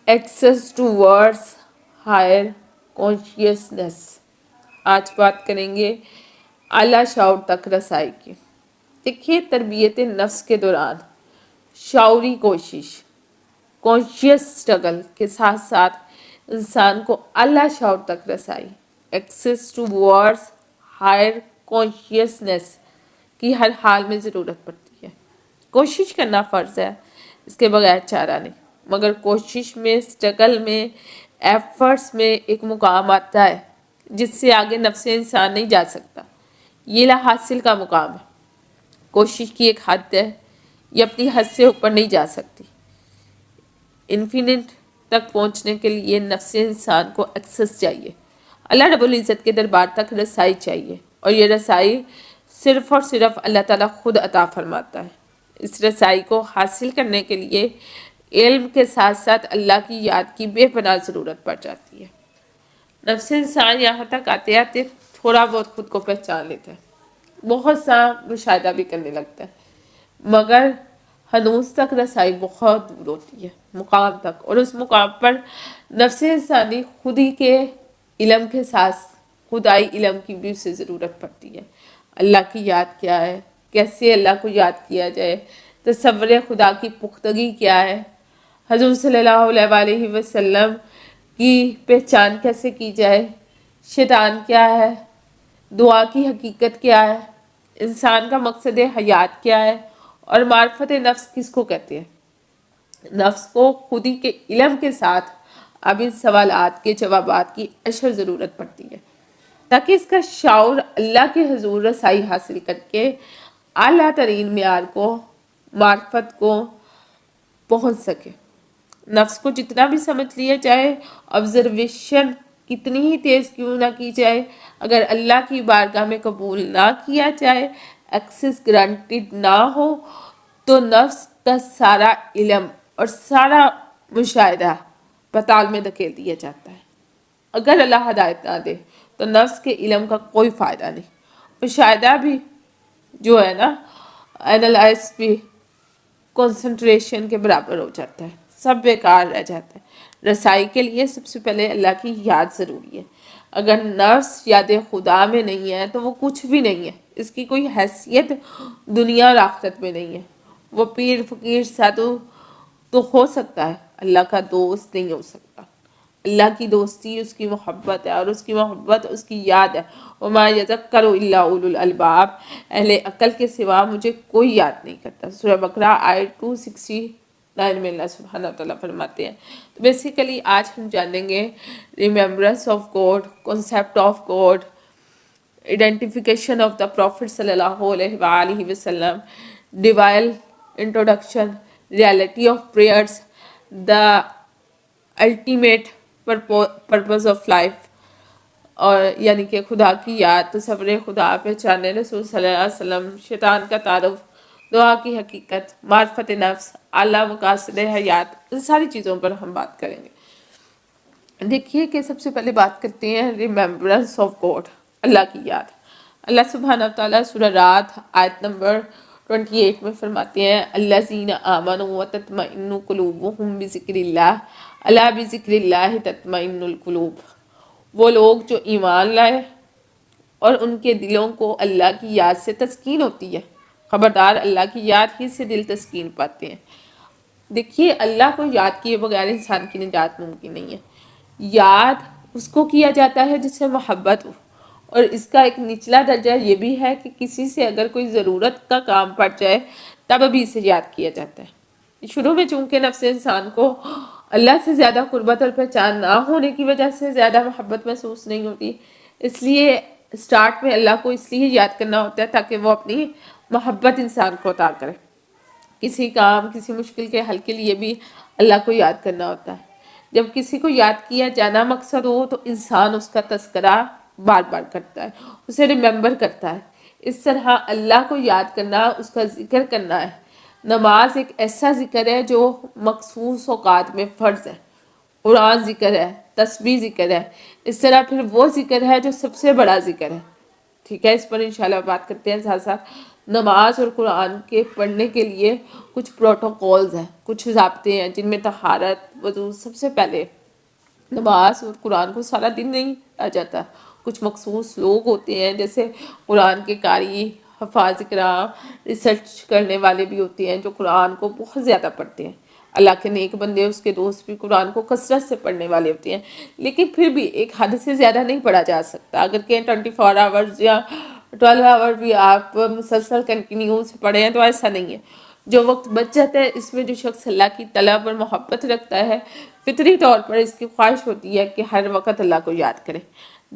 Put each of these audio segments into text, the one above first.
Access towards higher consciousness. آج بات کریں گے اعلیٰ شعور تک رسائی کی. دیکھیے تربیت نفس کے دوران شعوری کوشش کانشیس اسٹرگل کے ساتھ ساتھ انسان کو اعلیٰ شعور تک رسائی access towards higher consciousness کی ہر حال میں ضرورت پڑتی ہے. کوشش کرنا فرض ہے، اس کے بغیر چارہ نہیں، مگر کوشش میں اسٹرگل میں ایفرٹس میں ایک مقام آتا ہے جس سے آگے نفس انسان نہیں جا سکتا. یہ لا حاصل کا مقام ہے. کوشش کی ایک حد ہے، یہ اپنی حد سے اوپر نہیں جا سکتی. انفینٹ تک پہنچنے کے لیے نفس انسان کو ایکسس چاہیے، اللہ رب العزت کے دربار تک رسائی چاہیے، اور یہ رسائی صرف اور صرف اللہ تعالیٰ خود عطا فرماتا ہے. اس رسائی کو حاصل کرنے کے لیے علم کے ساتھ ساتھ اللہ کی یاد کی بے پناہ ضرورت پڑ جاتی ہے. نفس انسان یہاں تک آتے آتے تھوڑا بہت خود کو پہچان لیتا ہے، بہت سا مشاہدہ بھی کرنے لگتا ہے، مگر ہنوز تک رسائی بہت دور ہوتی ہے مقام تک، اور اس مقام پر نفس انسانی خود ہی کے علم کے ساتھ خدائی علم کی بھی اسے ضرورت پڑتی ہے. اللہ کی یاد کیا ہے، کیسے اللہ کو یاد کیا جائے، تصور خدا کی پختگی کیا ہے، حضور صلی اللہ علیہ وآلہ وسلم کی پہچان کیسے کی جائے، شیطان کیا ہے، دعا کی حقیقت کیا ہے، انسان کا مقصد حیات کیا ہے، اور معرفت نفس کس کو کہتے ہیں. نفس کو خود ہی کے علم کے ساتھ اب ان سوالات کے جوابات کی اشر ضرورت پڑتی ہے تاکہ اس کا شعور اللہ کے حضور رسائی حاصل کر کے اعلیٰ ترین معیار کو معرفت کو پہنچ سکے. نفس کو جتنا بھی سمجھ لیا جائے، آبزرویشن کتنی ہی تیز کیوں نہ کی جائے، اگر اللہ کی بارگاہ میں قبول نہ کیا جائے، ایکسس گرانٹیڈ نہ ہو، تو نفس کا سارا علم اور سارا مشاہدہ پتال میں دھکیل دیا جاتا ہے. اگر اللہ ہدایت نہ دے تو نفس کے علم کا کوئی فائدہ نہیں، مشاہدہ بھی جو ہے نا اینالائز بھی کنسنٹریشن کے برابر ہو جاتا ہے، سب بیکار رہ جاتا ہے. رسائی کے لیے سب سے پہلے اللہ کی یاد ضروری ہے. اگر نفس یاد خدا میں نہیں ہے تو وہ کچھ بھی نہیں ہے، اس کی کوئی حیثیت دنیا اور آخرت میں نہیں ہے. وہ پیر فقیر سادھو تو ہو سکتا ہے، اللہ کا دوست نہیں ہو سکتا. اللہ کی دوستی اس کی محبت ہے، اور اس کی محبت اس کی یاد ہے. وَمَا يَذَكَّرُ إِلَّا أُولُو الْأَلْبَابِ، اہل عقل کے سوا مجھے کوئی یاد نہیں کرتا. سورہ بقرہ آیت 269 میں اللہ سبحانہ وتعالیٰ فرماتے ہیں. تو بیسیکلی آج ہم جانیں گے remembrance of God, concept of God, identification of the prophet صلی اللہ علیہ وآلہ وسلم، divine introduction, reality of prayers, the ultimate purpose of life, اور یعنی کہ خدا کی یاد، تصور خدا، پہچانے رسول صلی اللہ علیہ وسلم، شیطان کا تعارف، دعا کی حقیقت، معرفت نفس، اعلیٰ مقاصد حیات، ان ساری چیزوں پر ہم بات کریں گے. دیکھیے کہ سب سے پہلے بات کرتے ہیں ریممبرنس آف گاڈ، اللہ کی یاد. اللہ سبحانہ وتعالیٰ سورہ رات آیت نمبر 28 میں فرماتے ہیں الذین آمنوا وتطمئن قلوبہم بذکر اللہ الا بذکر اللہ تطمئن القلوب. وہ لوگ جو ایمان لائے اور ان کے دلوں کو اللہ کی یاد سے تسکین ہوتی ہے. خبردار، اللہ کی یاد ہی سے دل تسکین پاتے ہیں. دیکھیے اللہ کو یاد کیے بغیر انسان کی نجات ممکن نہیں ہے. یاد اس کو کیا جاتا ہے جس سے محبت ہو، اور اس کا ایک نچلا درجہ یہ بھی ہے کہ کسی سے اگر کوئی ضرورت کا کام پڑ جائے تب ابھی اسے یاد کیا جاتا ہے. شروع میں چونکہ نفس انسان کو اللہ سے زیادہ قربت اور پہچان نہ ہونے کی وجہ سے زیادہ محبت محسوس نہیں ہوتی، اس لیے سٹارٹ میں اللہ کو اس لیے یاد کرنا ہوتا ہے تاکہ وہ اپنی محبت انسان کو عطا کرے. کسی کام، کسی مشکل کے حل کے لیے بھی اللہ کو یاد کرنا ہوتا ہے. جب کسی کو یاد کیا جانا مقصد ہو تو انسان اس کا تذکرہ بار بار کرتا ہے، اسے ریممبر کرتا ہے. اس طرح اللہ کو یاد کرنا، اس کا ذکر کرنا ہے. نماز ایک ایسا ذکر ہے جو مخصوص اوقات میں فرض ہے. قرآن ذکر ہے، تسبیح ذکر ہے. اس طرح پھر وہ ذکر ہے جو سب سے بڑا ذکر ہے. ٹھیک ہے، اس پر انشاءاللہ بات کرتے ہیں ساتھ ساتھ. نماز اور قرآن کے پڑھنے کے لیے کچھ پروٹوکولز ہیں، کچھ ضابطے ہیں، جن میں طہارت، وضو سب سے پہلے۔ نماز اور قرآن کو سارا دن نہیں آ جاتا، کچھ مخصوص لوگ ہوتے ہیں جیسے قرآن کے قاری، حفاظ کرام، ریسرچ کرنے والے بھی ہوتے ہیں جو قرآن کو بہت زیادہ پڑھتے ہیں۔ اللہ کے نیک بندے، اس کے دوست بھی قرآن کو کثرت سے پڑھنے والے ہوتے ہیں، لیکن پھر بھی ایک حد سے زیادہ نہیں پڑھا جا سکتا۔ اگر کہ 24 آورز یا 12 آور بھی آپ مسلسل کنٹینیو سے پڑھے ہیں تو ایسا نہیں ہے۔ جو وقت بچ جاتا ہے اس میں جو شخص اللہ کی طلب اور محبت رکھتا ہے، فطری طور پر اس کی خواہش ہوتی ہے کہ ہر وقت اللہ کو یاد کرے۔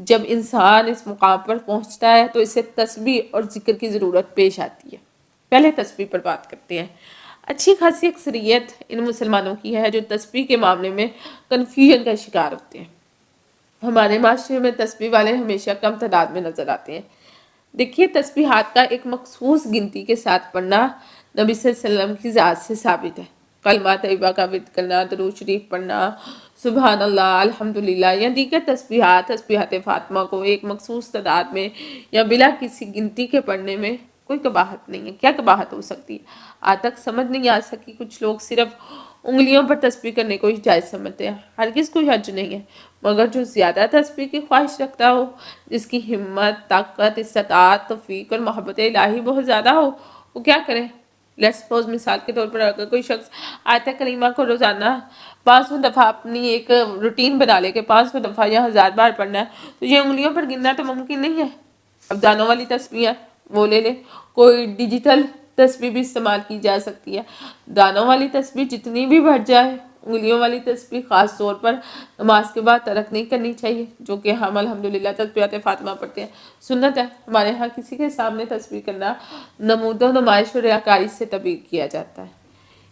جب انسان اس مقام پر پہنچتا ہے تو اسے تسبیح اور ذکر کی ضرورت پیش آتی ہے۔ پہلے تسبیح پر بات کرتے ہیں۔ اچھی خاصی اکثریت ان مسلمانوں کی ہے جو تسبیح کے معاملے میں کنفیوژن کا شکار ہوتے ہیں۔ ہمارے معاشرے میں تسبیح والے ہمیشہ کم تعداد میں نظر آتے ہیں۔ دیکھیے، تسبیحات کا ایک مخصوص گنتی کے ساتھ پڑھنا نبی صلی اللہ علیہ وسلم کی ذات سے ثابت ہے۔ کلمہ طیبہ کا ورد کرنا، درود شریف پڑھنا، سبحان اللہ، الحمدللہ یا دیگر تسبیحات فاطمہ کو ایک مخصوص تعداد میں یا بلا کسی گنتی کے پڑھنے میں کوئی قباحت نہیں ہے۔ کیا قباحت ہو سکتی ہے؟ آج تک سمجھ نہیں آ سکی۔ کچھ لوگ صرف انگلیوں پر تسبیح کرنے کو ہی جائز سمجھتے ہیں۔ ہرگز کوئی حرج نہیں ہے، مگر جو زیادہ تسبیح کی خواہش رکھتا ہو، جس کی ہمت، طاقت، استطاعت، توفیق اور محبت الہی بہت زیادہ ہو، وہ کیا کرے؟ لیٹس سپوز، مثال کے طور پر اگر کوئی شخص آیت کریمہ کو روزانہ 500 دفعہ اپنی ایک روٹین بنا لے کہ 500 دفعہ یا 1000 بار پڑھنا ہے، تو یہ انگلیوں پر گننا تو ممکن نہیں ہے۔ اب دانوں والی تسبیح ہے، وہ لے لے۔ کوئی ڈیجیٹل تسبیح بھی استعمال کی جا سکتی ہے۔ دانوں والی تسبیح جتنی بھی بڑھ جائے، انگلیوں والی تسبیح خاص طور پر نماز کے بعد ترک نہیں کرنی چاہیے، جو کہ ہم الحمدللہ تسبیحات فاطمہ پڑھتے ہیں، سنت ہے۔ ہمارے ہاں کسی کے سامنے تسبیح کرنا نمود و نمائش و ریاکاری سے طبیع کیا جاتا ہے۔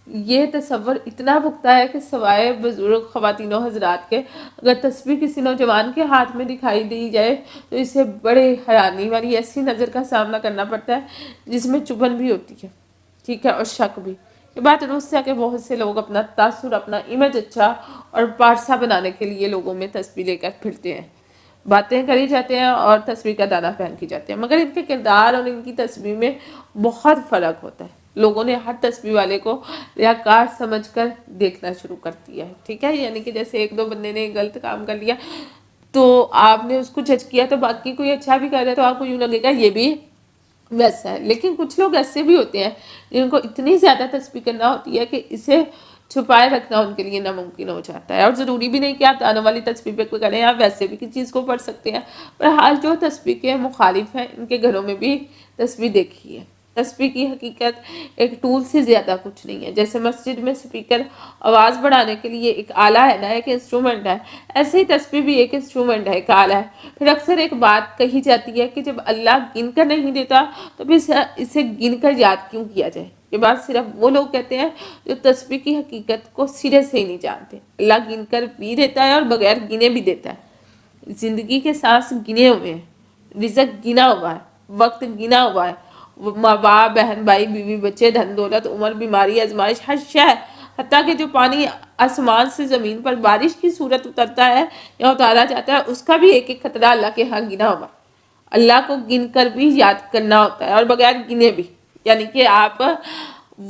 یہ تصور اتنا پختہ ہے کہ سوائے بزرگ خواتین و حضرات کے، اگر تسبیح کسی نوجوان کے ہاتھ میں دکھائی دی جائے تو اسے بڑے حیرانی والی ایسی نظر کا سامنا کرنا پڑتا ہے جس میں چبھن بھی ہوتی ہے، ٹھیک ہے، اور شک بھی۔ یہ بات درست ہے کہ بہت سے لوگ اپنا تاثر، اپنا امیج اچھا اور پارسا بنانے کے لیے لوگوں میں تسبیح لے کر پھرتے ہیں، باتیں کری جاتے ہیں اور تسبیح کا دانہ پہن کی جاتے ہیں، مگر ان کے کردار اور ان کی تسبیح میں بہت فرق ہوتا ہے۔ لوگوں نے ہر تسبیح والے کو ریاکار سمجھ کر دیکھنا شروع کر دیا ہے، ٹھیک ہے، یعنی کہ جیسے ایک دو بندے نے غلط کام کر لیا تو آپ نے اس کو جج کیا، تو باقی کوئی اچھا بھی کر رہا ہے تو آپ کو یوں لگے گا یہ بھی ویسا ہے۔ لیکن کچھ لوگ ایسے بھی ہوتے ہیں جن کو اتنی زیادہ تسبیح کرنا ہوتی ہے کہ اسے چھپائے رکھنا ان کے لیے ناممکن ہو جاتا ہے، اور ضروری بھی نہیں کہ آپ دانوں والی تسبیح پہ کریں، آپ ویسے بھی کسی چیز کو پڑھ سکتے ہیں۔ بہرحال جو تسبیح کے مخالف ہیں ان کے گھروں میں بھی تسبیح دیکھی ہے۔ تسبیح کی حقیقت ایک ٹول سے زیادہ کچھ نہیں ہے۔ جیسے مسجد میں سپیکر آواز بڑھانے کے لیے ایک آلہ ہے نا، ایک انسٹرومنٹ ہے، ایسے ہی تسبیح بھی ایک انسٹرومنٹ ہے، ایک آلہ ہے۔ پھر اکثر ایک بات کہی جاتی ہے کہ جب اللہ گن کر نہیں دیتا تو پھر اسے گن کر یاد کیوں کیا جائے؟ یہ بات صرف وہ لوگ کہتے ہیں جو تسبیح کی حقیقت کو سرے سے ہی نہیں جانتے۔ اللہ گن کر بھی دیتا ہے اور بغیر گنے بھی دیتا ہے۔ زندگی کے سانس گنے ہوئے ہیں، رزق گنا ہوا ہے، وقت گنا ہوا ہے، ماں باپ، بہن بھائی، بیوی بچے، دھن دولت، عمر، بیماری، آزمائش، ہر شے، حتیٰ کہ جو پانی آسمان سے زمین پر بارش کی صورت اترتا ہے یا اتارا جاتا ہے، اس کا بھی ایک ایک قطرہ اللہ کے ہاں گنا ہوا۔ اللہ کو گن کر بھی یاد کرنا ہوتا ہے اور بغیر گنے بھی، یعنی کہ آپ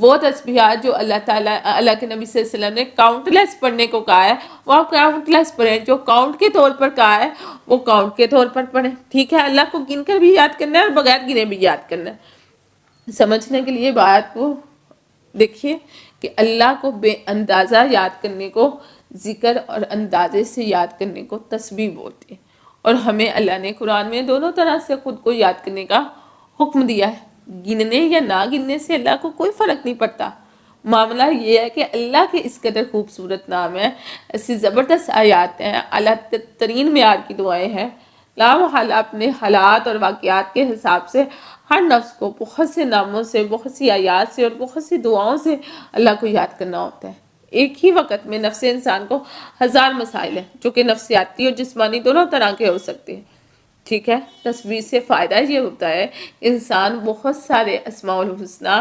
وہ تسبیحات جو اللہ تعالیٰ، اللہ کے نبی صلی اللہ علیہ وسلم نے کاؤنٹ لیس پڑھنے کو کہا ہے، وہ آپ کاؤنٹ لیس پڑھیں۔ جو کاؤنٹ کے طور پر کہا ہے وہ کاؤنٹ کے طور پر پڑھیں، ٹھیک ہے۔ اللہ کو گن کر بھی یاد کرنا ہے اور بغیر گنے بھی یاد کرنا ہے۔ سمجھنے کے لیے بات کو دیکھیے کہ اللہ کو بے اندازہ یاد کرنے کو ذکر اور اندازے سے یاد کرنے کو تسبیح بولتے ہیں، اور ہمیں اللہ نے قرآن میں دونوں طرح سے خود کو یاد کرنے کا حکم دیا ہے۔ گننے یا نہ گننے سے اللہ کو کوئی فرق نہیں پڑتا۔ معاملہ یہ ہے کہ اللہ کے اس قدر خوبصورت نام ہے، ایسی زبردست آیات ہیں، اعلیٰ ترین معیار کی دعائیں ہیں، لامحالہ اپنے حالات اور واقعات کے حساب سے ہر نفس کو بہت سے ناموں سے، بہت سی آیات سے اور بہت سی دعاؤں سے اللہ کو یاد کرنا ہوتا ہے۔ ایک ہی وقت میں نفس انسان کو 1000 مسائل ہیں جو کہ نفسیاتی اور جسمانی دونوں طرح کے ہو سکتے ہیں، ٹھیک ہے۔ تسبیح سے فائدہ یہ ہوتا ہے کہ انسان بہت سارے اسماء الحسنہ،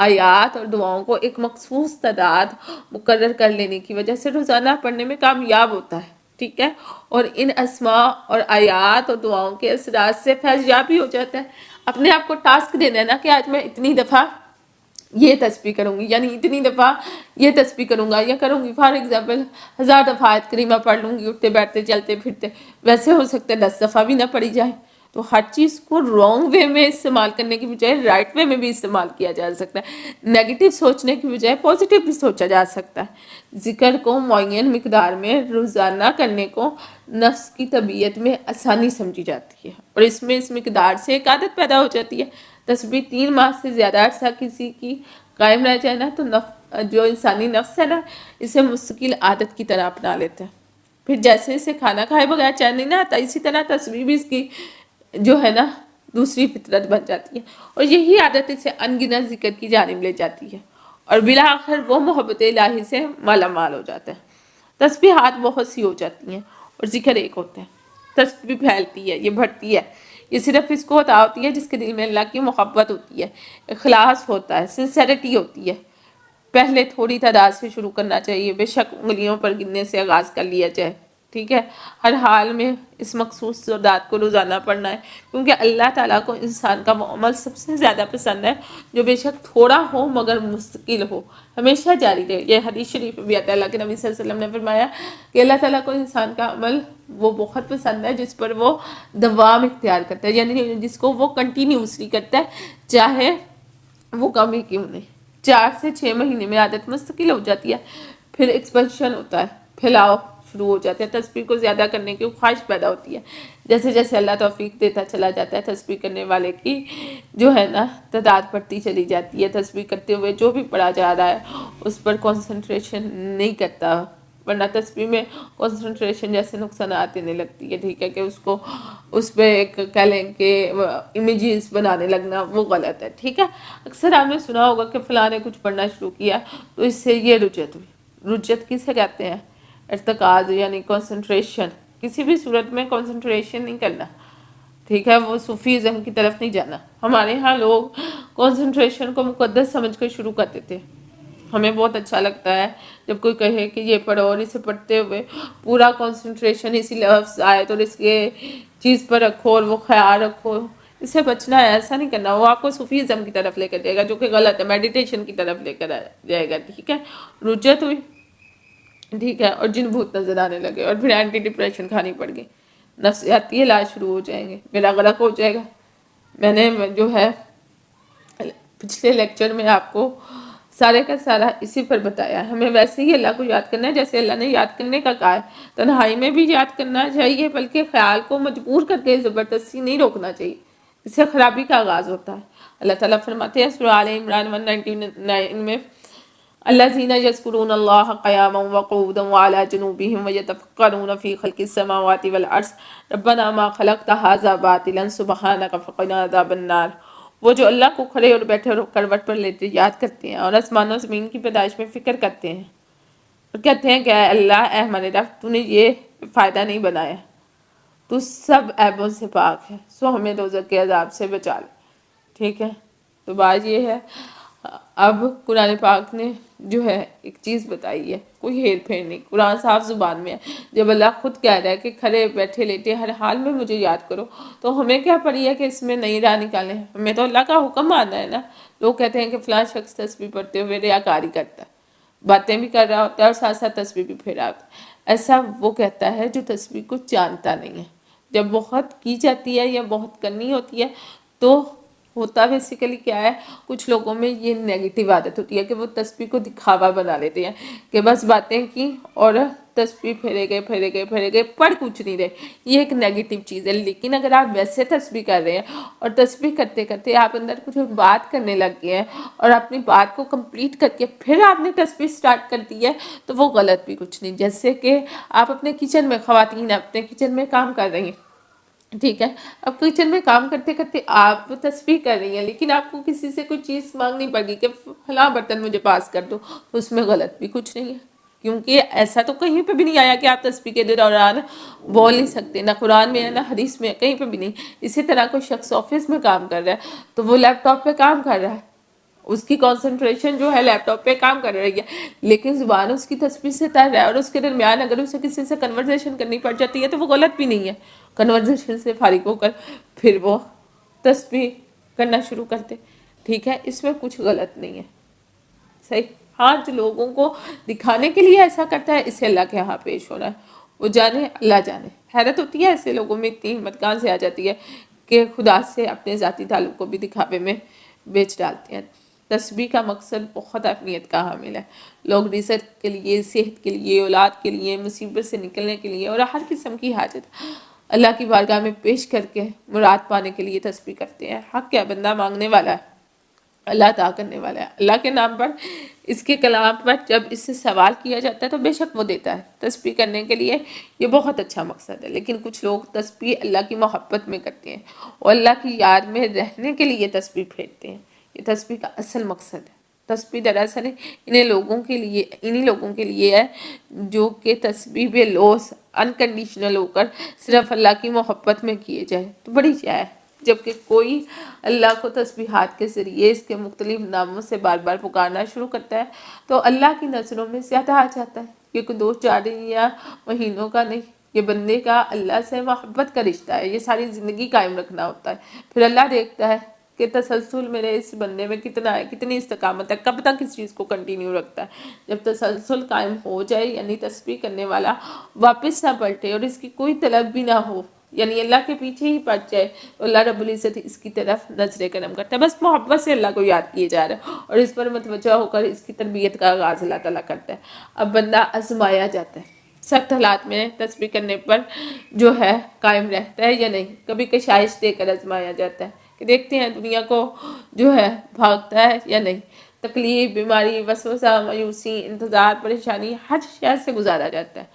آیات اور دعاؤں کو ایک مخصوص تعداد مقرر کر لینے کی وجہ سے روزانہ پڑھنے میں کامیاب ہوتا ہے، ٹھیک ہے، اور ان اسماء اور آیات اور دعاؤں کے اثرات سے فیض یاب بھی ہو جاتا ہے۔ اپنے آپ کو ٹاسک دینا ہے نا کہ آج میں اتنی دفعہ یہ تسبیح کروں گی، یعنی اتنی دفعہ یہ تسبیح کروں گا یا کروں گی. فار ایگزامپل 1000 دفعہ آیت کریمہ پڑھ لوں گی اٹھتے بیٹھتے چلتے پھرتے، ویسے ہو سکتا ہے 10 دفعہ بھی نہ پڑھی جائے. تو ہر چیز کو رانگ وے میں استعمال کرنے کی بجائے رائٹ وے میں بھی استعمال کیا جا سکتا ہے. نیگیٹو سوچنے کی بجائے پازیٹیو بھی سوچا جا سکتا ہے. ذکر کو معین مقدار میں روزانہ کرنے کو نفس کی طبیعت میں آسانی سمجھی جاتی ہے، اور اس میں اس مقدار سے ایک عادت پیدا ہو جاتی ہے. تسبیح 3 ماہ سے زیادہ عرصہ کسی کی قائم رہ جائے نا، تو جو انسانی نفس ہے نا، اسے مستقل عادت کی طرح اپنا لیتے ہیں. پھر جیسے اسے کھانا کھائے بغیر چین نہیں نہ آتا، اسی طرح تسبیح بھی اس کی جو ہے نا دوسری فطرت بن جاتی ہے، اور یہی عادت اسے انگنت ذکر کی جانب لے جاتی ہے، اور بالآخر وہ محبت الہی سے مالا مال ہو جاتا ہے. تسبیحات بہت سی ہو جاتی ہیں اور ذکر ایک ہوتا ہے. تسبیح پھیلتی ہے، یہ بڑھتی ہے، یہ صرف اس کو عطا ہوتی ہے جس کے دل میں اللہ کی محبت ہوتی ہے، اخلاص ہوتا ہے، سنسیریٹی ہوتی ہے. پہلے تھوڑی تعداد سے شروع کرنا چاہیے، بے شک انگلیوں پر گننے سے آغاز کر لیا جائے. ٹھیک ہے، ہر حال میں اس مخصوص تعداد کو روزانہ پڑھنا ہے، کیونکہ اللہ تعالیٰ کو انسان کا وہ عمل سب سے زیادہ پسند ہے جو بے شک تھوڑا ہو مگر مستقل ہو، ہمیشہ جاری رہے. یہ حدیث شریف میں بھی آتا ہے، اللہ کے نبی صلی اللہ علیہ وسلم نے فرمایا کہ اللہ تعالیٰ کو انسان کا عمل وہ بہت پسند ہے جس پر وہ دوام اختیار کرتا ہے، یعنی جس کو وہ کنٹینیوسلی کرتا ہے چاہے وہ کم ہی کیوں نہیں. 4 سے 6 مہینے میں عادت مستقل ہو جاتی ہے، پھر ایکسپینشن ہوتا ہے، پھیلاؤ شروع ہو جاتے ہیں. تسبیح کو زیادہ کرنے کی خواہش پیدا ہوتی ہے. جیسے جیسے اللہ توفیق دیتا چلا جاتا ہے، تسبیح کرنے والے کی جو ہے نا تعداد بڑھتی چلی جاتی ہے. تسبیح کرتے ہوئے جو بھی پڑھا جا رہا ہے اس پر کنسنٹریشن نہیں کرتا، ورنہ تسبیح میں کنسنٹریشن جیسے نقصانات دینے لگتی ہے. ٹھیک ہے، کہ اس کو اس پہ ایک کہہ لیں کہ امیجز بنانے لگنا، وہ غلط ہے. ٹھیک ہے، اکثر آپ نے سنا ہوگا کہ فلاں نے کچھ پڑھنا شروع کیا تو اس سے یہ رجت ہوئی. رجت کسے کہتے ہیں؟ ارتکاز، یعنی کنسنٹریشن. کسی بھی صورت میں کنسنٹریشن نہیں کرنا. ٹھیک ہے، وہ صوفیزم کی طرف نہیں جانا. ہمارے ہاں لوگ کنسنٹریشن کو مقدس سمجھ کر شروع کرتے تھے. ہمیں بہت اچھا لگتا ہے جب کوئی کہے کہ یہ پڑھو، اور اسے پڑھتے ہوئے پورا کنسنٹریشن اسی لفظ آئے تو اس کے چیز پر رکھو اور وہ خیال رکھو. اس سے بچنا ہے، ایسا نہیں کرنا. وہ آپ کو صوفیزم کی طرف لے کر جائے گا جو کہ غلط ہے، میڈیٹیشن کی طرف لے کر جائے گا. ٹھیک ہے، رجت ہوئی. ٹھیک ہے، اور جن بھوت نظر آنے لگے، اور پھر اینٹی ڈپریشن کھانی پڑ گئی، نفسیاتی علاج شروع ہو جائیں گے، میرا غلط ہو جائے گا. میں نے جو ہے پچھلے لیکچر میں آپ کو سارے کا سارا اسی پر بتایا. ہمیں ویسے ہی اللہ کو یاد کرنا ہے جیسے اللہ نے یاد کرنے کا کہا ہے. تنہائی میں بھی یاد کرنا چاہیے، بلکہ خیال کو مجبور کر کے زبردستی نہیں روکنا چاہیے، اس سے خرابی کا آغاز ہوتا ہے. اللہ تعالیٰ فرماتے ہیں سورہ آل عمران 199 میں، الذین یذکرون اللہ قیاما وقعودا وعلی جنوبہم ویتفکرون فی خلق السماوات والارض ربنا ما خلقت ھذا باطلا سبحانک فقنا عذاب النار. وہ جو اللہ کو کھڑے اور بیٹھے اور کروٹ پر لیٹے یاد کرتے ہیں اور آسمان و زمین کی پیدائش میں فکر کرتے ہیں اور کہتے ہیں کہ اے اللہ، اے ہمارے رب، تو نے یہ فائدہ نہیں بنایا، تو سب عیبوں سے پاک ہے، سو ہمیں دوزخ کے عذاب سے بچا لے. ٹھیک ہے، تو بات یہ ہے. اب قرآن پاک نے جو ہے ایک چیز بتائی ہے، کوئی ہیر پھیر نہیں، قرآن صاف زبان میں ہے. جب اللہ خود کہہ رہا ہے کہ کھڑے بیٹھے لیٹے ہر حال میں مجھے یاد کرو، تو ہمیں کیا پڑی ہے کہ اس میں نئی راہ نکالیں؟ ہمیں تو اللہ کا حکم ماننا ہے نا. لوگ کہتے ہیں کہ فلاں شخص تسبیح پڑھتے ہوئے ریاکاری کرتا ہے، باتیں بھی کر رہا ہوتا ہے اور ساتھ ساتھ تسبیح بھی پھیرا ہوتا ہے. ایسا وہ کہتا ہے جو تسبیح کو جانتا نہیں ہے. جب بہت کی جاتی ہے یا بہت کرنی ہوتی ہے تو ہوتا بیسیکلی کیا ہے، کچھ لوگوں میں یہ نیگیٹو عادت ہوتی ہے کہ وہ تسبیح کو دکھاوا بنا لیتے ہیں کہ بس باتیں کی اور تسبیح پھیرے گئے پڑھ کچھ نہیں رہے. یہ ایک نیگیٹو چیز ہے. لیکن اگر آپ ویسے تسبیح کر رہے ہیں اور تسبیح کرتے کرتے آپ اندر کچھ بات کرنے لگ گئے ہیں اور اپنی بات کو کمپلیٹ کر کے پھر آپ نے تسبیح سٹارٹ کر دی ہے تو وہ غلط بھی کچھ نہیں. جیسے کہ آپ اپنے کچن میں، خواتین اپنے کچن میں کام کر رہی ہیں، ٹھیک ہے، اب کچن میں کام کرتے کرتے آپ تسبیح کر رہی ہیں، لیکن آپ کو کسی سے کوئی چیز مانگنی پڑ گئی کہ فلاں برتن مجھے پاس کر دو، تو اس میں غلط بھی کچھ نہیں ہے. کیونکہ ایسا تو کہیں پہ بھی نہیں آیا کہ آپ تسبیح کے دوران بول نہیں سکتے، نہ قرآن میں ہے نہ حدیث میں، کہیں پہ بھی نہیں. اسی طرح کوئی شخص آفس میں کام کر رہا ہے تو وہ لیپ ٹاپ پہ کام کر رہا ہے، اس کی کنسنٹریشن جو ہے لیپ ٹاپ پہ کام کر رہی ہے، لیکن زبان اس کی تسبیح سے تر رہا ہے، اور اس کے درمیان اگر اسے کسی سے کنورزیشن کرنی پڑ جاتی ہے تو وہ غلط بھی نہیں ہے. کنورزیشن سے فارغ ہو کر پھر وہ تسبیح کرنا شروع کرتے. ٹھیک ہے, اس میں کچھ غلط نہیں ہے, صحیح. ہاں, جو لوگوں کو دکھانے کے لیے ایسا کرتا ہے, اسے اللہ کے یہاں پیش ہو رہا ہے, وہ جانے, اللہ جانے. حیرت ہوتی ہے ایسے لوگوں میں اتنی ہمت کہاں سے آ جاتی ہے کہ خدا سے اپنے ذاتی تعلق کو بھی دکھاوے میں بیچ ڈالتے ہیں. تسبیح کا مقصد بہت اہمیت کا حامل ہے. لوگ رزق کے لیے, صحت کے لیے, اولاد کے لیے, مصیبت سے نکلنے کے لیے اور ہر قسم کی حاجت اللہ کی بارگاہ میں پیش کر کے مراد پانے کے لیے تسبیح کرتے ہیں. حق کیا بندہ مانگنے والا ہے, اللہ عطا کرنے والا ہے. اللہ کے نام پر, اس کے کلام پر جب اس سے سوال کیا جاتا ہے تو بے شک وہ دیتا ہے. تسبیح کرنے کے لیے یہ بہت اچھا مقصد ہے. لیکن کچھ لوگ تسبیح اللہ کی محبت میں کرتے ہیں اور اللہ کی یاد میں رہنے کے لیے تسبیح پھیرتے ہیں. یہ تسبیح کا اصل مقصد ہے. تسبیح دراصل انہی لوگوں کے لیے ہے جو کہ تسبیح بے لوث انکنڈیشنل ہو کر صرف اللہ کی محبت میں کیے جائے تو بڑی چاہ ہے. جبکہ کوئی اللہ کو تسبیحات کے ذریعے اس کے مختلف ناموں سے بار بار پکارنا شروع کرتا ہے تو اللہ کی نظروں میں زیادہ آ جاتا ہے. یہ کوئی 2-4 دن یا مہینوں کا نہیں, یہ بندے کا اللہ سے محبت کا رشتہ ہے. یہ ساری زندگی قائم رکھنا ہوتا ہے. پھر اللہ دیکھتا ہے کہ تسلسل میرے اس بندے میں کتنا ہے, کتنی استقامت ہے, کب تک اس چیز کو کنٹینیو رکھتا ہے. جب تسلسل قائم ہو جائے, یعنی تسبیح کرنے والا واپس نہ پلٹے اور اس کی کوئی طلب بھی نہ ہو, یعنی اللہ کے پیچھے ہی پڑ جائے, تو اللہ رب العزت اس کی طرف نظر کرم کرتا ہے. بس محبت سے اللہ کو یاد کیے جا رہا ہے اور اس پر متوجہ ہو کر اس کی تربیت کا آغاز اللہ تعالیٰ کرتا ہے. اب بندہ آزمایا جاتا ہے, سخت حالات میں تسبیح کرنے پر جو ہے قائم رہتا ہے یا نہیں. کبھی کشائش دے کر آزمایا جاتا ہے کہ دیکھتے ہیں دنیا کو جو ہے بھاگتا ہے یا نہیں. تکلیف, بیماری, وسوسہ, مایوسی, انتظار, پریشانی, ہر شے سے گزارا جاتا ہے.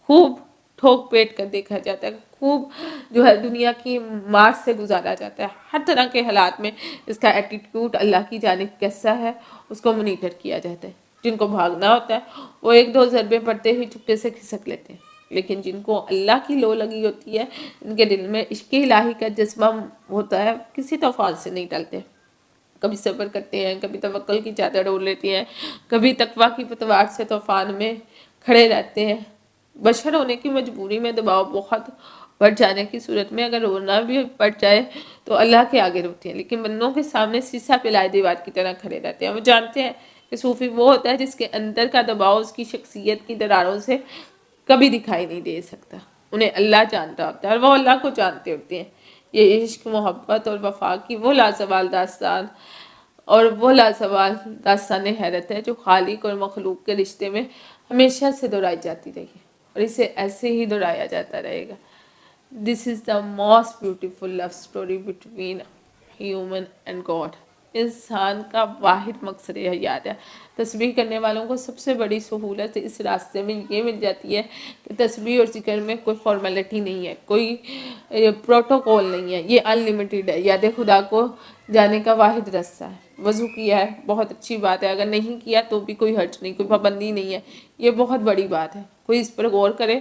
خوب ٹھوک پیٹ کر دیکھا جاتا ہے, خوب جو ہے دنیا کی مار سے گزارا جاتا ہے. ہر طرح کے حالات میں اس کا ایٹیٹیوڈ اللہ کی جانب کیسا ہے اس کو مانیٹر کیا جاتا ہے. جن کو بھاگنا ہوتا ہے وہ 1-2 ضربے پڑتے ہی چپکے سے کھسک لیتے ہیں, لیکن جن کو اللہ کی لو لگی ہوتی ہے, ان کے دل میں عشق الہی کا جذبہ ہوتا ہے, کسی طوفان سے نہیں ٹلتے. کبھی صبر کرتے ہیں, کبھی توکل کی چادر اوڑھ لیتے ہیں, کبھی تقویٰ کی پتوار سے طوفان میں کھڑے رہتے ہیں. بشر ہونے کی مجبوری میں دباؤ بہت بڑھ جانے کی صورت میں اگر رونا بھی پڑ جائے تو اللہ کے آگے روتے ہیں, لیکن بندوں کے سامنے سیسا پلائے دیوار کی طرح کھڑے رہتے ہیں. وہ جانتے ہیں کہ صوفی وہ ہوتا ہے جس کے اندر کا دباؤ اس کی شخصیت کی دراروں سے کبھی دکھائی نہیں دے سکتا. انہیں اللہ جانتا ہوتا ہے اور وہ اللہ کو جانتے ہوتے ہیں. یہ عشق, محبت اور وفا کی وہ لازوال داستان حیرت ہے جو خالق اور مخلوق کے رشتے میں ہمیشہ سے دہرائی جاتی رہی ہے اور اسے ایسے ہی دہرایا جاتا رہے گا. This is the most beautiful love story between human and God. انسان کا واحد مقصد حیات ہے. تسبیح کرنے والوں کو سب سے بڑی سہولت اس راستے میں یہ مل جاتی ہے کہ تسبیح اور ذکر میں کوئی فارمیلٹی نہیں ہے, کوئی پروٹوکول نہیں ہے, یہ انلیمیٹڈ ہے. یاد خدا کو جانے کا واحد راستہ ہے. وضو کیا ہے, بہت اچھی بات ہے, اگر نہیں کیا تو بھی کوئی حرج نہیں, کوئی پابندی نہیں ہے, یہ بہت بڑی بات ہے. کوئی اس پر غور کرے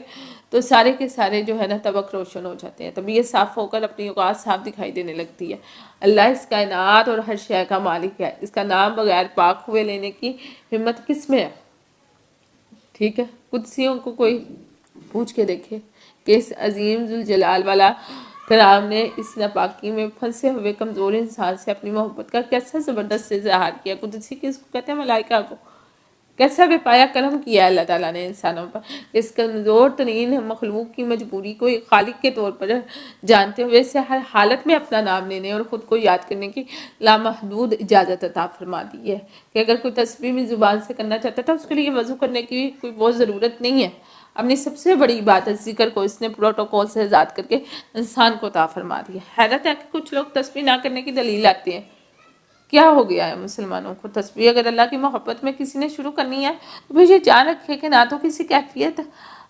تو سارے کے سارے جو ہے نا طبق روشن ہو جاتے ہیں. طبیعت صاف ہو کر اپنی اوقات صاف دکھائی دینے لگتی ہے. اللہ اس کائنات اور ہر شے کا مالک ہے. اس کا نام بغیر پاک ہوئے لینے کی ہمت کس میں ہے؟ ٹھیک ہے, قدسیوں کو کوئی پوچھ کے دیکھے کہ اس عظیم ذوالجلال والا کلام نے اس ناپاکی میں پھنسے ہوئے کمزور انسان سے اپنی محبت کا کیسا زبردست اظہار کیا. قدسی کس کو کہتے ہیں؟ ملائکہ کو. کیسا بے پایا کرم کیا اللہ تعالیٰ نے انسانوں پر. اس کمزور ترین مخلوق کی مجبوری کو ایک خالق کے طور پر جانتے ہوئے اسے ہر حالت میں اپنا نام لینے اور خود کو یاد کرنے کی لامحدود اجازت عطا فرما دی ہے کہ اگر کوئی تسبیح بھی زبان سے کرنا چاہتا تھا اس کے لیے وضو کرنے کی کوئی بہت ضرورت نہیں ہے. اپنی سب سے بڑی عبادت ذکر کو اس نے پروٹوکول سے آزاد کر کے انسان کو عطا فرما دیا. حیرت ہے کہ کچھ لوگ تسبیح نہ کرنے کی دلیل لاتے ہیں. کیا ہو گیا ہے مسلمانوں کو؟ تسبیح اگر اللہ کی محبت میں کسی نے شروع کرنی ہے تو پھر یہ جان رکھے کہ نہ تو کسی کیفیت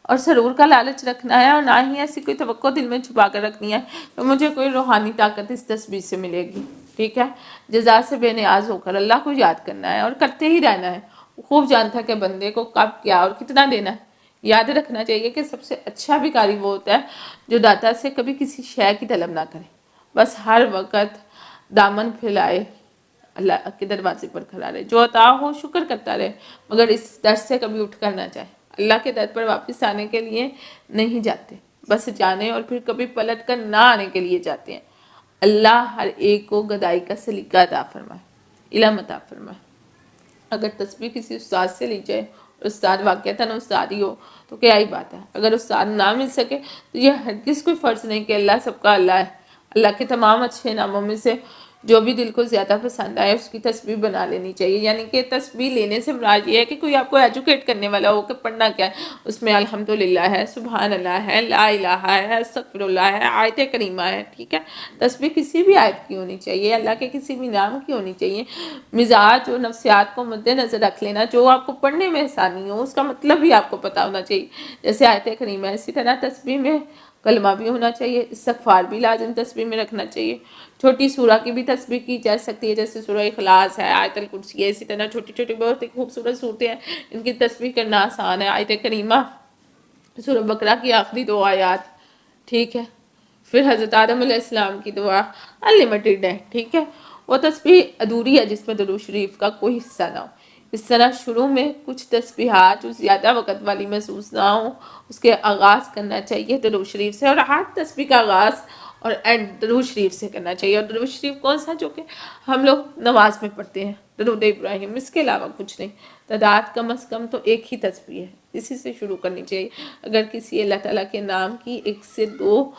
اور سرور کا لالچ رکھنا ہے اور نہ ہی ایسی کوئی توقع دل میں چھپا کر رکھنی ہے کہ مجھے کوئی روحانی طاقت اس تسبیح سے ملے گی. ٹھیک ہے, جزا سے بے نیاز ہو کر اللہ کو یاد کرنا ہے اور کرتے ہی رہنا ہے. خوب جانتا ہے کہ بندے کو کب کیا اور کتنا دینا ہے. یاد رکھنا چاہیے کہ سب سے اچھا بھکاری وہ ہوتا ہے جو داتا سے کبھی کسی شے کی طلب نہ کرے, بس ہر وقت دامن پھیلائے اللہ کے دروازے پر کھڑا رہے, جو عطا ہو شکر کرتا رہے, مگر اس در سے کبھی اٹھ کر نہ جائے. اللہ کے در پر واپس آنے کے لیے نہیں جاتے, بس جانے اور پھر کبھی پلٹ کر نہ آنے کے لیے جاتے ہیں. اللہ ہر ایک کو گدائی کا سلیقہ عطا فرمائے، علم عطا فرمائے۔ اگر تسبیح کسی استاد سے لی جائے، استاد واقعتاً استاد ہی ہو تو کیا ہی بات ہے، اگر استاد نہ مل سکے تو یہ ہرگز کوئی فرض نہیں کہ اللہ سب کا اللہ ہے۔ اللہ کے تمام اچھے ناموں میں سے جو بھی دل کو زیادہ پسند آئے اس کی تسبیح بنا لینی چاہیے، یعنی کہ تسبیح لینے سے مراد یہ ہے کہ کوئی آپ کو ایجوکیٹ کرنے والا ہو کہ پڑھنا کیا ہے، اس میں الحمدللہ ہے، سبحان اللہ ہے، لا الہ ہے، استغفر اللہ ہے، آیت کریمہ ہے، ٹھیک ہے۔ تسبیح کسی بھی آیت کی ہونی چاہیے، اللہ کے کسی بھی نام کی ہونی چاہیے۔ مزاج اور نفسیات کو مد نظر رکھ لینا، جو آپ کو پڑھنے میں آسانی ہو اس کا مطلب بھی آپ کو پتہ ہونا چاہیے، جیسے آیت کریمہ ہے، اسی طرح تسبیح میں کلمہ بھی ہونا چاہیے، استغفار بھی لازم تسبیح میں رکھنا چاہیے۔ چھوٹی سورہ کی بھی تسبیح کی جا سکتی ہے، جیسے سورہ اخلاص ہے، آیت الکرسی ہے، اسی طرح چھوٹی چھوٹی بہت ہی خوبصورت صورتیں ہیں، ان کی تسبیح کرنا آسان ہے۔ آیت کریمہ سورہ بقرہ کی آخری دو آیات، ٹھیک ہے۔ پھر حضرت آدم علیہ السلام کی دعا انلمیٹڈ ہے، ٹھیک ہے۔ وہ تسبیح ادھوری ہے جس میں درود شریف کا کوئی حصہ نہ ہو۔ اس طرح شروع میں کچھ تسبیحات جو زیادہ وقت والی محسوس نہ ہوں اس کے آغاز کرنا چاہیے درود شریف سے، اور ہر تسبیح کا آغاز اور اینڈ درود شریف سے کرنا چاہیے۔ اور درود شریف کون سا؟ جو کہ ہم لوگ نماز میں پڑھتے ہیں، درود ابراہیم، اس کے علاوہ کچھ نہیں۔ تعداد کم از کم تو ایک ہی تسبیح ہے، اسی سے شروع کرنی چاہیے۔ اگر کسی اللہ تعالیٰ کے نام کی ایک سے دو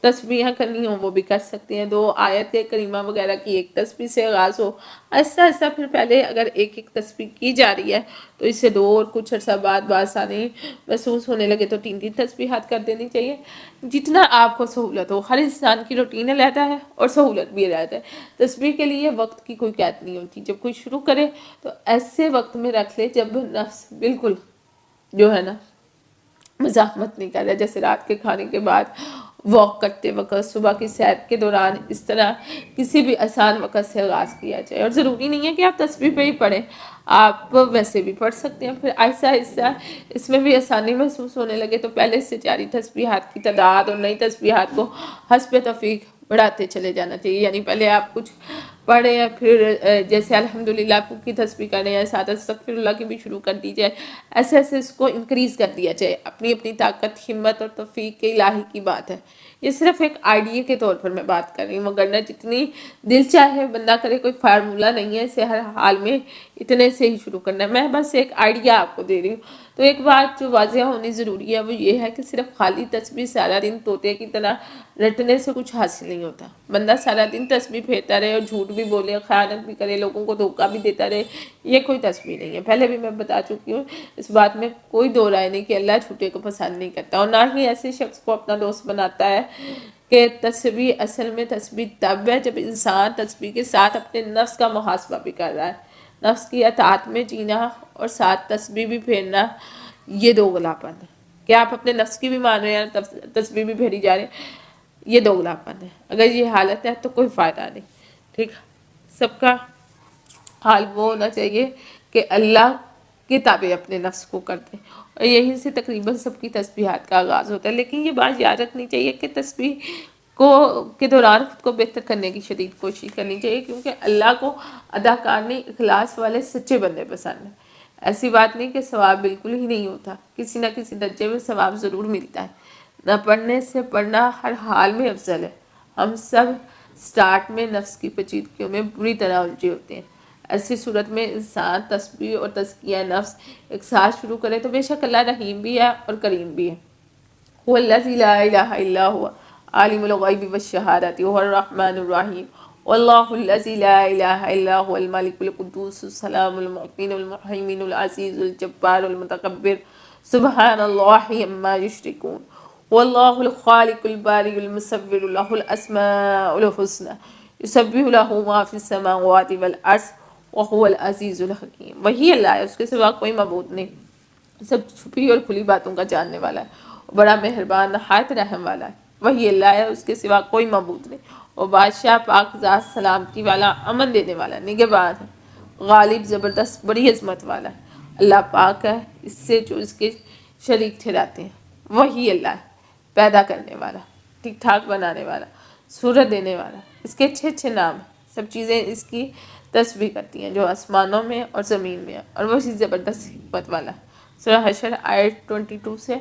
تسبیحیں کرنی ہوں وہ بھی کر سکتے ہیں، دو آیت کریمہ وغیرہ کی ایک تسبیح سے آغاز ہو، ایسا ایسا پھر پہلے اگر ایک ایک تسبیح کی جا رہی ہے تو اس سے دو، اور کچھ عرصہ بعد بآسانی محسوس ہونے لگے تو تین تین تسبیحات کر دینی چاہیے، جتنا آپ کو سہولت ہو۔ ہر انسان کی روٹین علیحدہ ہے اور سہولت بھی علیحدہ ہے۔ تسبیح کے لیے وقت کی کوئی قید نہیں ہوتی، جب کوئی شروع کرے تو ایسے وقت میں رکھ لے جب نفس بالکل جو ہے نا مزاحمت نہیں کر رہا، جیسے رات کے کھانے کے بعد، واک کرتے وقت، صبح کی سیر کے دوران، اس طرح کسی بھی آسان وقت سے آغاز کیا جائے۔ اور ضروری نہیں ہے کہ آپ تسبیح پہ ہی پڑھیں، آپ ویسے بھی پڑھ سکتے ہیں۔ پھر آہستہ آہستہ اس میں بھی آسانی محسوس ہونے لگے تو پہلے سے جاری تسبیحات کی تعداد اور نئی تسبیحات کو حسب توفیق بڑھاتے چلے جانا چاہیے، یعنی پہلے آپ کچھ پڑھیں یا پھر جیسے الحمدللہ کی تسبیح کریں یا ساتھ استغفر اللہ کی بھی شروع کر دی جائے، ایسے ایسے اس کو انکریز کر دیا جائے۔ اپنی اپنی طاقت، ہمت اور توفیق کے الہی کی بات ہے، یہ صرف ایک آئیڈیا کے طور پر میں بات کر رہی ہوں، مگر جتنی دل چاہے بندہ کرے، کوئی فارمولہ نہیں ہے، اسے ہر حال میں اتنے سے ہی شروع کرنا ہے۔ میں بس ایک آئیڈیا آپ کو دے رہی ہوں۔ تو ایک بات جو واضح ہونی ضروری ہے وہ یہ ہے کہ صرف خالی تسبیح سارا دن طوطے کی طرح رٹنے سے کچھ حاصل نہیں ہوتا۔ بندہ سارا دن تسبیح پھیرتا رہے اور جھوٹ بھی بولے، خیانت بھی کرے، لوگوں کو دھوکہ بھی دیتا رہے، یہ کوئی تسبیح نہیں ہے۔ پہلے بھی میں بتا چکی ہوں، اس بات میں کوئی دو رائے نہیں کہ اللہ جھوٹے کو پسند نہیں کرتا، اور نہ ہی ایسے شخص کو اپنا دوست بناتا ہے کہ تسبیح اصل میں تسبیح تب ہے جب انسان تسبیح کے ساتھ اپنے نفس کا محاسبہ بھی کر رہا ہے۔ نفس کی اطاعت میں جینا اور ساتھ تسبیح بھی پھیرنا، یہ دوغلاپن ہے کہ آپ اپنے نفس کی بھی مان رہے ہیں، تسبیح بھی پھیری جا رہے ہیں، یہ دوغلاپن ہے۔ اگر یہ حالت ہے تو کوئی فائدہ نہیں، ٹھیک۔ سب کا حال وہ ہونا چاہیے کہ اللہ کے تابع اپنے نفس کو کر دیں، اور یہیں سے تقریباً سب کی تسبیحات کا آغاز ہوتا ہے۔ لیکن یہ بات یاد رکھنی چاہیے کہ تسبیح کے دوران خود کو بہتر کرنے کی شدید کوشش کرنی چاہیے، کیونکہ اللہ کو اداکارنی اخلاص والے سچے بندے پسند ہیں۔ ایسی بات نہیں کہ ثواب بالکل ہی نہیں ہوتا، کسی نہ کسی درجے میں ثواب ضرور ملتا ہے۔ نہ پڑھنے سے پڑھنا ہر حال میں افضل ہے۔ ہم سب سٹارٹ میں نفس کی پیچیدگیوں میں بری طرح الجھے ہوتے ہیں، ایسی صورت میں انسان تسبیح اور تزکیہ نفس ایک ساتھ شروع کرے تو بے شک اللہ رحیم بھی ہے اور کریم بھی ہے۔ هو الذی لا الہ الا هو عالم الغیب والشہادۃ هو الرحمن الرحیم واللہ الذی لا الہ الا هو الملک القدوس السلام المؤمن المہیمن العزیز الجبار المتکبر سبحان اللہ عما یشرکون واللہ الخالق البارئ المصور له الاسماء الحسنى یسبح له ما فی السماوات والارض وهو العزیز الحکیم۔ وہی اللہ ہے، اس کے سوا کوئی معبود نہیں، سب چھپی اور کھلی باتوں کا جاننے والا ہے، بڑا مہربان، نہایت رحم والا ہے۔ وہی اللہ ہے، اس کے سوا کوئی معبود نہیں، اور بادشاہ پاک ذات، سلامتی والا، امن دینے والا، نگہبان ہے، غالب، زبردست، بڑی عظمت والا ہے۔ اللہ پاک ہے اس سے جو اس کے شریک ٹھہراتے ہیں۔ وہی اللہ ہے، پیدا کرنے والا، ٹھیک ٹھاک بنانے والا، صورت دینے والا، اس کے اچھے اچھے نام ہیں، سب چیزیں اس کی تسبیح کرتی ہیں جو آسمانوں میں اور زمین میں ہے، اور وہی زبردست حکمت والا ہے۔ سورہ حشر آیت 22 سے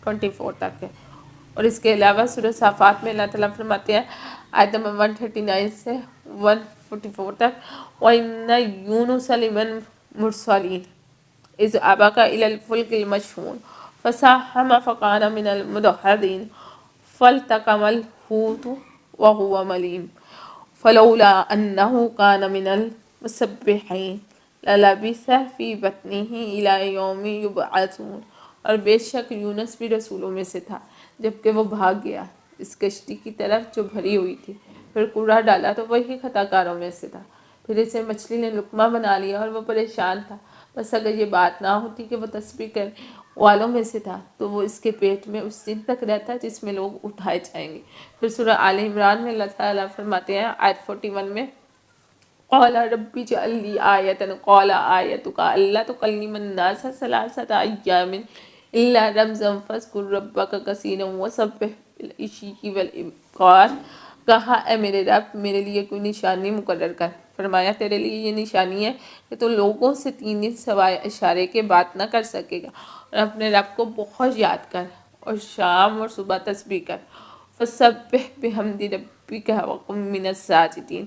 24 تک ہے۔ اور اس کے علاوہ سورہ صافات میں اللہ تعالیٰ فرماتے ہیں آیت نمبر 139 سے 144 تک وَإِنَّ يُونُسَ لِمِنَ الْمُرْسَلِينَ اذ ابق الى الفلك المشحون فساهم فكان من المدحضين فالتقم الحوت وهو مليم فلولا انه كان من المسبحين للبث في بطنه الى يوم يبعثون. اور بے شک یونس بھی رسولوں میں سے تھا جبکہ وہ بھاگ گیا اس کشتی کی طرف جو بھری ہوئی تھی، پھر کوڑا ڈالا تو وہی خطا کاروں میں سے تھا، پھر اسے مچھلی نے لقمہ بنا لیا اور وہ پریشان تھا. بس اگر یہ بات نہ ہوتی کہ وہ تسبیح کرنے والوں میں سے تھا تو وہ اس کے پیٹ میں اس دن تک رہتا جس میں لوگ اٹھائے جائیں گے. پھر سورہ آل عمران میں اللہ تعالیٰ فرماتے ہیں آیت 41 میں قال رب اجعل لي آية قال آيتك ألا تكلم الناس ثلاثة أيام إلا رمزا فاذكر ربك كثيرا وسبح بالعشي والإبكار. کہا اے میرے رب میرے لیے کوئی نشانی مقرر کر. فرمایا تیرے لیے یہ نشانی ہے کہ تو لوگوں سے 3 دن سوائے اشارے کے بات نہ کر سکے گا، اور اپنے رب کو بہت یاد کر اور شام اور صبح تسبیح کر. فسبح بحمد ربک وکن من الساجدین.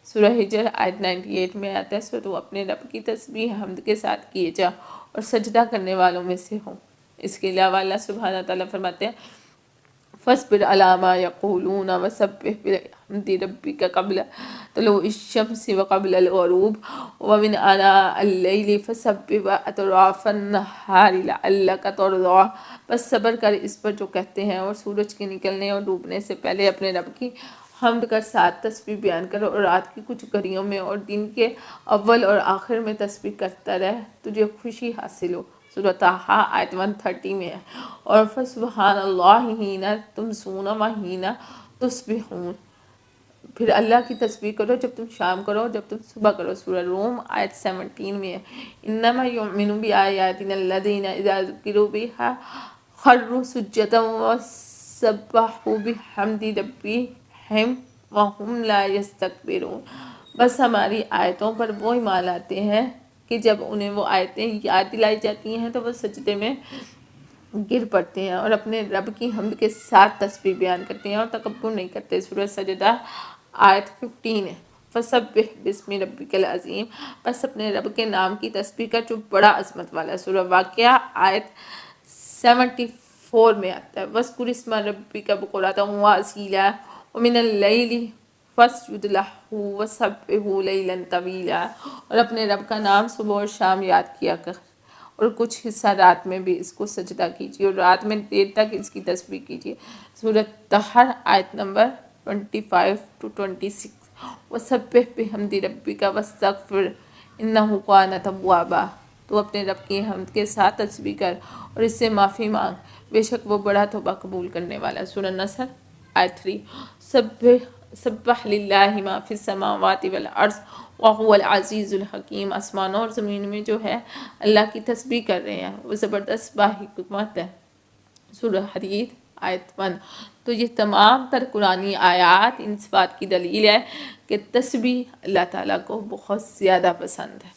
سورہ ہجر آیت 98 میں آتا ہے سو تو اپنے رب کی تسبیح حمد کے ساتھ کیے جا اور سجدہ کرنے والوں میں سے ہوں. اس کے علاوہ اللہ سبحانہ تعالیٰ فرماتے ہیں فاصبر علی ما یقولون وسبح بحمد ربک قبل طلوع الشمس وقبل الغروب ومن آناء اللیل فسبح واطراف النہار لعلک ترضی. بس صبر کر اس پر جو کہتے ہیں اور سورج کے نکلنے اور ڈوبنے سے پہلے اپنے رب کی حمد کر ساتھ تسبیح بیان کرو اور رات کی کچھ گھڑیوں میں اور دن کے اول اور آخر میں تسبیح کرتا رہ تجھے خوشی حاصل ہو. سورہ طٰہٰ آیت 130 میں ہے. اور فسبحان اللہ حین تمسون و حین تصبحون. پھر اللہ کی تسبیح کرو جب تم شام کرو جب تم صبح کرو. سورہ روم آیت 17 میں ہے انما یؤمن بآیاتنا الذین اذا ذکروا بها خروا سجدا وسبحوا بحمد ربهم وهم لا یستکبرون. بس ہماری آیتوں پر وہ ایمان لاتے ہیں کہ جب انہیں وہ آیتیں یاد دلائی جاتی ہیں تو وہ سجدے میں گر پڑتے ہیں اور اپنے رب کی حمد کے ساتھ تسبیح بیان کرتے ہیں اور تکبر نہیں کرتے. سورہ سجدہ آیت 15 ہے فسبح بسم ربک العظیم. بس اپنے رب کے نام کی تسبیح کر جو بڑا عظمت والا ہے. سورہ واقعہ آیت 74 میں آتا ہے وَاذْكُرِ اسْمَ رَبِّكَ بُكْرَةً وَأَصِيلًا وَمِنَ اللَّيْلِ فَاسْجُدْ لَهُ وَسَبِّحْهُ لَيْلًا طَوِيلًا. اور اپنے رب کا نام صبح اور شام یاد کیا کر اور کچھ حصہ رات میں بھی اس کو سجدہ کیجیے اور رات میں دیر تک اس کی تسبیح کیجیے. سورہ طہر آیت نمبر 25 to 26 وَسَبِّحْ بِحَمْدِ رَبِّكَ وَاسْتَغْفِرْ إِنَّهُ كَانَ تَوَّابًا. تو اپنے رب کی حمد کے ساتھ تسبیح کر اور اس سے معافی مانگ، بے شک وہ بڑا توبہ قبول کرنے والا. سورہ نصر آیت 3 سبح للہ ما فی السماوات والارض وهو العزیز الحکیم. آسمانوں اور زمین میں جو ہے اللہ کی تسبیح کر رہے ہیں، وہ زبردست باحکمت ہے. سورہ حدید آیت 1. تو یہ تمام تر قرآنی آیات ان بات کی دلیل ہے کہ تسبیح اللہ تعالیٰ کو بہت زیادہ پسند ہے.